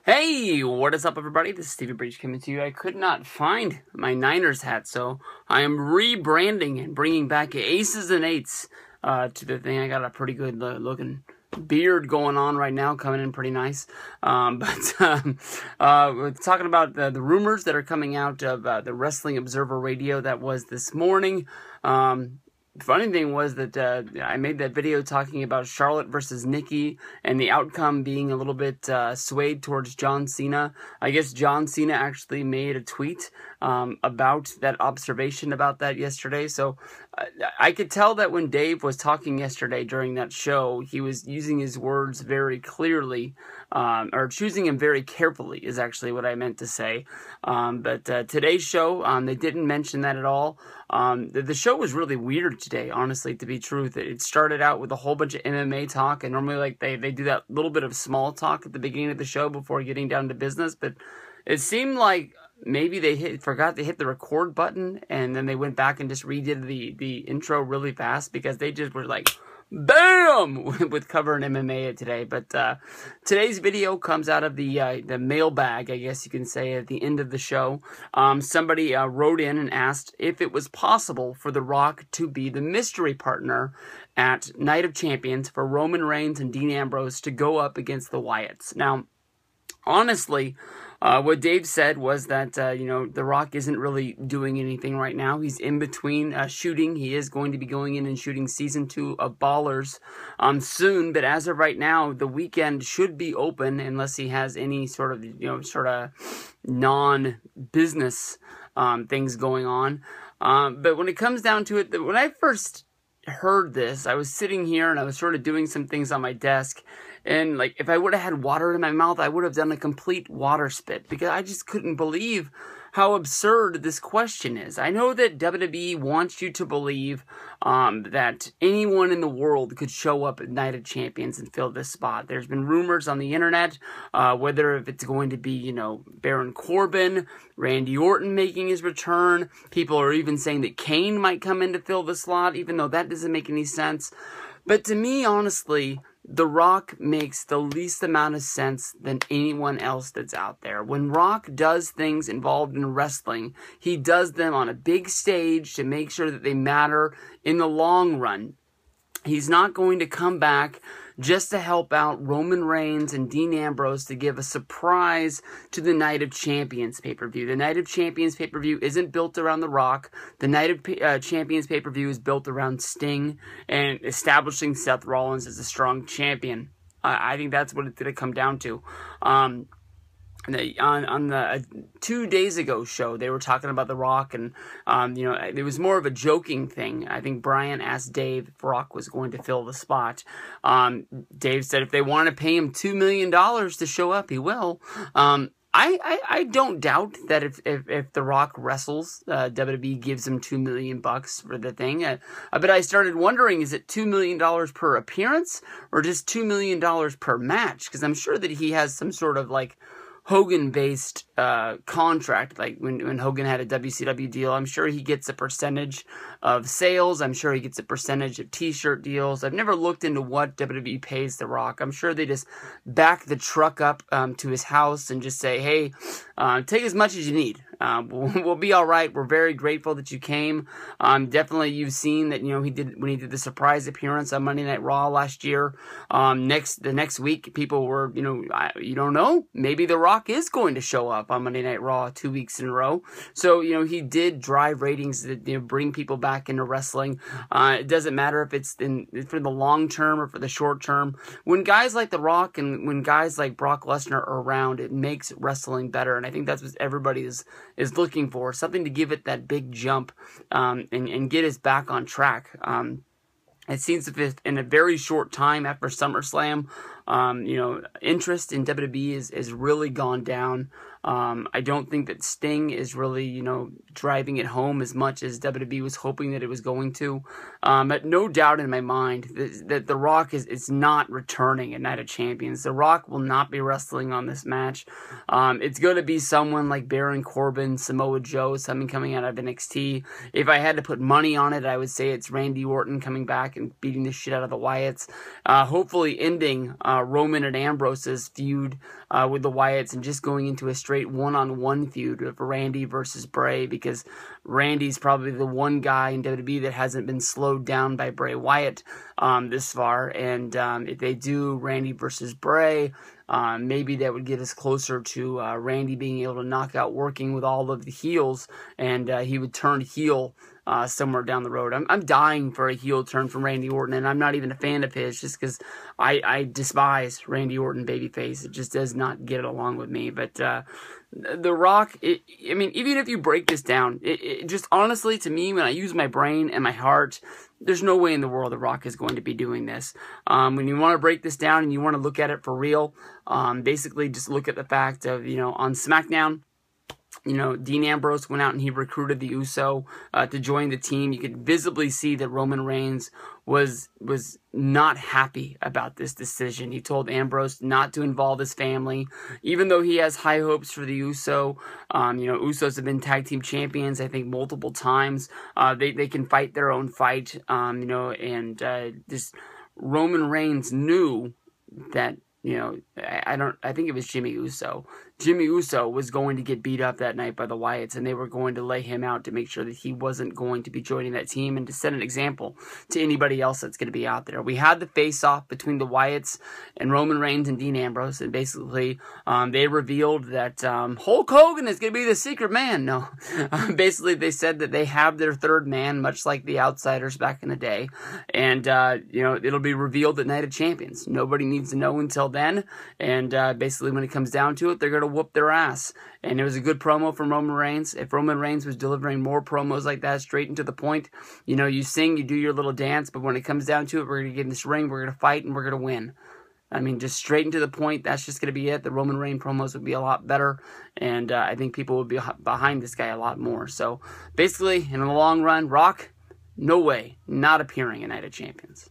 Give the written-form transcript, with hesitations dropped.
Hey, what is up, everybody? This is Stevie Breach coming to you. I could not find my Niners hat, so I am rebranding and bringing back aces and eights to the thing. I got a pretty good looking beard going on right now, coming in pretty nice. We're talking about the rumors that are coming out of the Wrestling Observer Radio that was this morning. The funny thing was that I made that video talking about Charlotte versus Nikki and the outcome being a little bit swayed towards John Cena. I guess John Cena actually made a tweet about that observation about that yesterday. So I could tell that when Dave was talking yesterday during that show, he was using his words very clearly, or choosing them very carefully is actually what I meant to say. But today's show, they didn't mention that at all. The show was really weird today, honestly, to be truth. It started out with a whole bunch of MMA talk, and normally they do that little bit of small talk at the beginning of the show before getting down to business, but it seemed like maybe they forgot to hit the record button, and then they went back and just redid the intro really fast because they just were like, BAM! with covering MMA today. But today's video comes out of the mailbag, I guess you can say, at the end of the show. Somebody wrote in and asked if it was possible for The Rock to be the mystery partner at Night of Champions for Roman Reigns and Dean Ambrose to go up against the Wyatts. Now, honestly, what Dave said was that, The Rock isn't really doing anything right now. He's in between shooting. He is going to be going in and shooting season 2 of Ballers soon, but as of right now, the weekend should be open unless he has any sort of non-business things going on. But when it comes down to it, when I first heard this, I was sitting here and I was sort of doing some things on my desk, and like if I would have had water in my mouth, I would have done a complete water spit because I just couldn't believe how absurd this question is. I know that WWE wants you to believe that anyone in the world could show up at Night of Champions and fill this spot. There's been rumors on the internet, whether if it's going to be, Baron Corbin, Randy Orton making his return. People are even saying that Kane might come in to fill the slot, even though that doesn't make any sense. But to me, honestly, The Rock makes the least amount of sense than anyone else that's out there. When Rock does things involved in wrestling, he does them on a big stage to make sure that they matter in the long run. He's not going to come back just to help out Roman Reigns and Dean Ambrose to give a surprise to the Night of Champions pay-per-view. The Night of Champions pay-per-view isn't built around The Rock. The Night of Champions pay-per-view is built around Sting and establishing Seth Rollins as a strong champion. I think that's what it's going to come down to. On the 2 days ago show, they were talking about The Rock, and it was more of a joking thing. I think Brian asked Dave if Rock was going to fill the spot. Dave said if they want to pay him $2 million to show up, he will. I don't doubt that if The Rock wrestles, WWE gives him $2 million for the thing. But I started wondering, is it $2 million per appearance or just $2 million per match? Because I'm sure that he has some sort of Hogan-based contract, like when Hogan had a WCW deal. I'm sure he gets a percentage of sales. I'm sure he gets a percentage of t-shirt deals. I've never looked into what WWE pays The Rock. I'm sure they just back the truck up to his house and just say, hey, take as much as you need. We'll be all right. We're very grateful that you came. Definitely, you've seen that he did when he did the surprise appearance on Monday Night Raw last year. The next week, people were you don't know, maybe The Rock is going to show up on Monday Night Raw 2 weeks in a row. So he did drive ratings that bring people back into wrestling. It doesn't matter if it's for the long term or for the short term. When guys like The Rock and when guys like Brock Lesnar are around, it makes wrestling better, and I think that's what everybody is looking for, something to give it that big jump and get us back on track. It seems as if in a very short time after SummerSlam, interest in WWE is really gone down. I don't think that Sting is really, driving it home as much as WWE was hoping that it was going to. But no doubt in my mind that The Rock is not returning at Night of Champions. The Rock will not be wrestling on this match. It's going to be someone like Baron Corbin, Samoa Joe, something coming out of NXT. If I had to put money on it, I would say it's Randy Orton coming back and beating the shit out of the Wyatts. Hopefully ending Roman and Ambrose's feud with the Wyatts and just going into a straight one-on-one feud of Randy versus Bray, because Randy's probably the one guy in WWE that hasn't been slowed down by Bray Wyatt this far. And if they do Randy versus Bray, maybe that would get us closer to Randy being able to knock out working with all of the heels, and he would turn heel somewhere down the road. I'm dying for a heel turn from Randy Orton, and I'm not even a fan of his just because I despise Randy Orton babyface. It just does not get along with me. But The Rock, I mean, even if you break this down, it just honestly, to me, when I use my brain and my heart, there's no way in the world The Rock is going to be doing this. When you want to break this down and you want to look at it for real, basically just look at the fact of, on SmackDown, Dean Ambrose went out and he recruited the Uso to join the team. You could visibly see that Roman Reigns was not happy about this decision. He told Ambrose not to involve his family, even though he has high hopes for the Uso. Usos have been tag team champions, I think, multiple times. They can fight their own fight, and just Roman Reigns knew that. I think it was Jimmy Uso. Jimmy Uso was going to get beat up that night by the Wyatts, and they were going to lay him out to make sure that he wasn't going to be joining that team and to set an example to anybody else that's going to be out there. We had the face-off between the Wyatts and Roman Reigns and Dean Ambrose, and basically they revealed that Hulk Hogan is going to be the secret man. No. Basically, they said that they have their third man, much like the Outsiders back in the day, and it'll be revealed at Night of Champions. Nobody needs to know until then, and basically when it comes down to it, they're going to whoop their ass. And it was a good promo from Roman Reigns. If Roman Reigns was delivering more promos like that, straight and to the point, you sing, you do your little dance, but when it comes down to it, we're going to get in this ring, we're going to fight, and we're going to win. I mean, just straight and to the point, that's just going to be it. The Roman Reigns promos would be a lot better, and I think people would be behind this guy a lot more. So, basically, in the long run, Rock, no way, not appearing in Night of Champions.